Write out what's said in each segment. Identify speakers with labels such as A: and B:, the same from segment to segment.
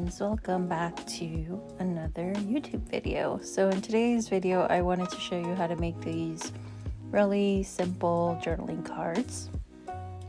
A: friends, welcome back to another YouTube video. So in today's video I wanted to show you how to make these really simple journaling cards.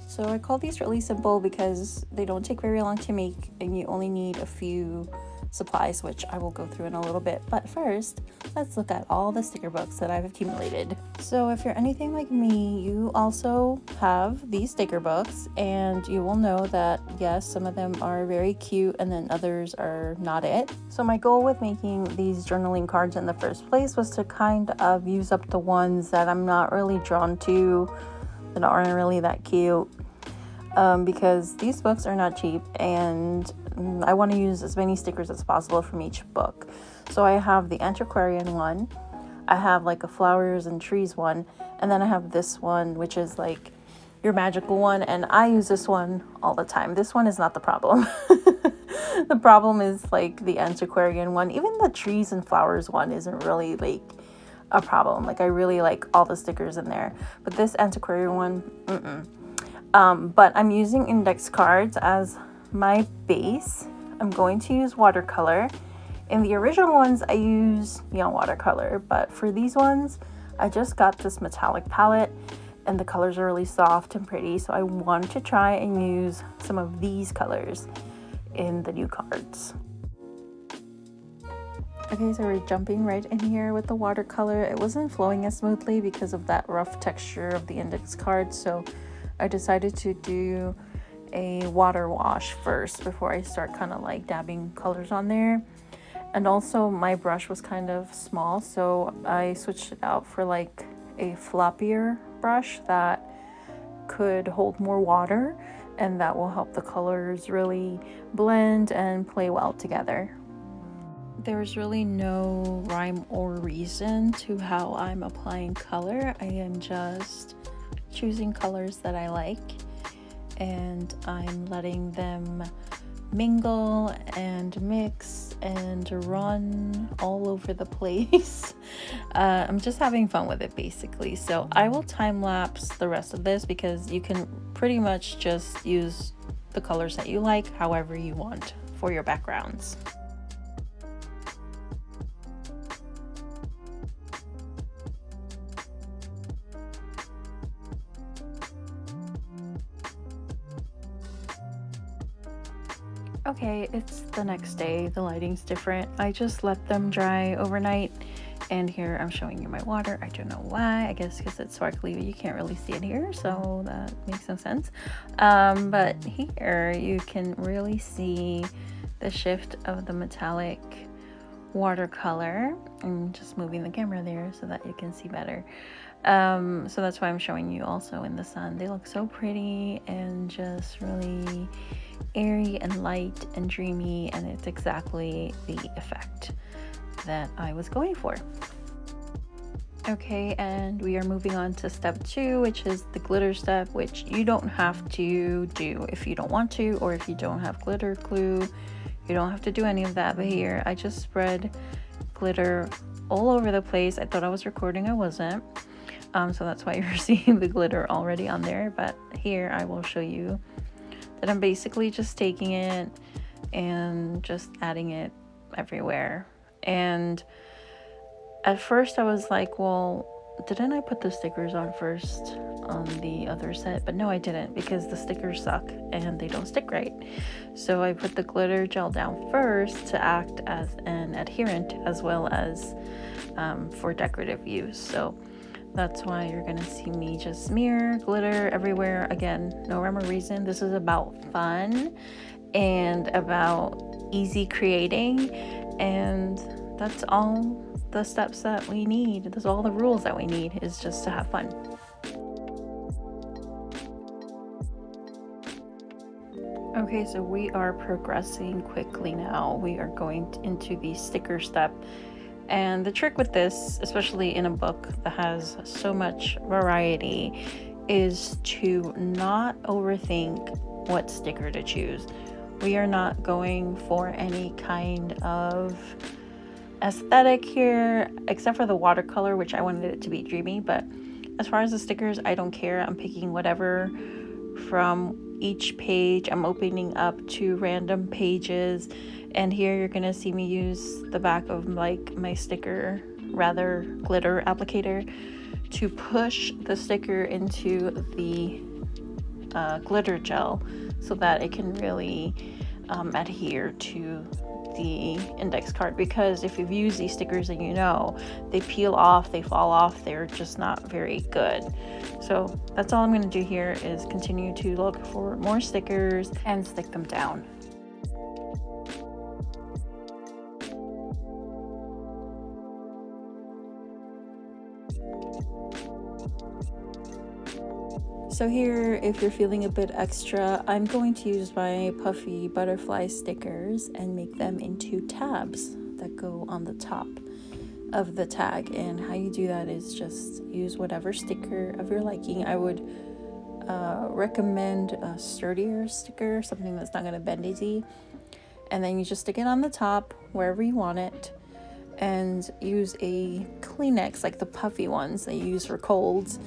A: So I call these really simple because they don't take very long to make and you only need a few supplies, which I will go through in a little bit. But first, let's look at all the sticker books that I've accumulated. So if you're anything like me, you also have these sticker books, and you will know that yes, some of them are very cute and then others are not it. So my goal with making these journaling cards in the first place was to kind of use up the ones that I'm not really drawn to, that aren't really that cute. Because these books are not cheap and I want to use as many stickers as possible from each book. So I have the antiquarian one, I have like a flowers and trees one, and then I have this one which is like your magical one, and I use this one all the time. This one is not the problem. The problem is like the antiquarian one. Even the trees and flowers one isn't really like a problem. Like I really like all the stickers in there, but this antiquarian one, but I'm using index cards as my base. I'm going to use watercolor. In the original ones, I use neon watercolor, but for these ones, I just got this metallic palette and the colors are really soft and pretty, so I wanted to try and use some of these colors in the new cards. Okay, so we're jumping right in here with the watercolor. It wasn't flowing as smoothly because of that rough texture of the index card, so I decided to do a water wash first before I start kind of like dabbing colors on there. And also my brush was kind of small, so I switched it out for like a floppier brush that could hold more water, and that will help the colors really blend and play well together. There's really no rhyme or reason to how I'm applying color. I am just choosing colors that I like, and I'm letting them mingle and mix and run all over the place. I'm just having fun with it basically. So I will time lapse the rest of this because you can pretty much just use the colors that you like however you want for your backgrounds. Okay, it's the next day. The lighting's different. I just let them dry overnight, and here I'm showing you my water. I don't know why. I guess because it's sparkly, but you can't really see it here, so that makes no sense. But here you can really see the shift of the metallic watercolor. I'm just moving the camera there so that you can see better. So that's why I'm showing you also in the sun. They look so pretty and just really airy and light and dreamy, and it's exactly the effect that I was going for. Okay, and we are moving on to step 2, which is the glitter step, which you don't have to do if you don't want to, or if you don't have glitter glue. You don't have to do any of that. But here I just spread glitter all over the place. I thought I was recording, I wasn't. So that's why you're seeing the glitter already on there. But here I will show you that I'm basically just taking it and just adding it everywhere. And at first I was like, well, didn't I put the stickers on first on the other set? But no, I didn't, because the stickers suck and they don't stick right. So I put the glitter gel down first to act as an adherent as well as for decorative use. So that's why you're gonna see me just smear glitter everywhere. Again, no rhyme or reason. This is about fun and about easy creating, and that's all the steps that we need. That's all the rules that we need, is just to have fun. Okay, so we are progressing quickly now. We are going into the sticker step. And the trick with this, especially in a book that has so much variety, is to not overthink what sticker to choose. We are not going for any kind of aesthetic here, except for the watercolor, which I wanted it to be dreamy. But as far as the stickers, I don't care. I'm picking whatever from each page I'm opening up to random pages, and here you're gonna see me use the back of like my sticker, rather glitter applicator, to push the sticker into the glitter gel so that it can really adhere to the index card, because if you've used these stickers and you know they peel off, they fall off, they're just not very good. So that's all I'm going to do here, is continue to look for more stickers and stick them down. So here, if you're feeling a bit extra, I'm going to use my puffy butterfly stickers and make them into tabs that go on the top of the tag. And how you do that is just use whatever sticker of your liking. I would recommend a sturdier sticker, something that's not going to bend easy. And then you just stick it on the top wherever you want it, and use a Kleenex, like the puffy ones that you use for colds,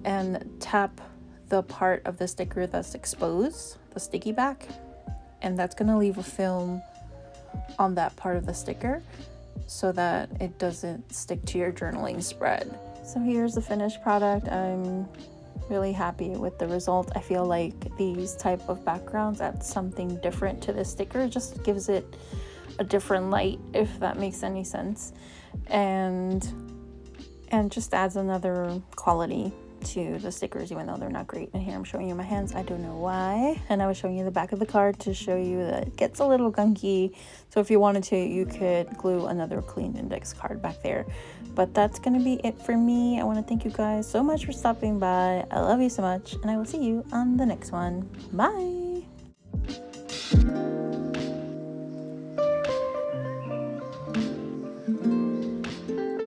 A: and tap the part of the sticker that's exposed, the sticky back, and that's going to leave a film on that part of the sticker so that it doesn't stick to your journaling spread. So here's the finished product. I'm really happy with the result. I feel like these type of backgrounds add something different to the sticker. It just gives it a different light, if that makes any sense, and just adds another quality to the stickers, even though they're not great. And here I'm showing you my hands, I don't know why, and I was showing you the back of the card to show you that it gets a little gunky, so if you wanted to, you could glue another clean index card back there. But that's gonna be it for me. I want to thank you guys so much for stopping by. I love you so much, and I will see you on the next one. Bye.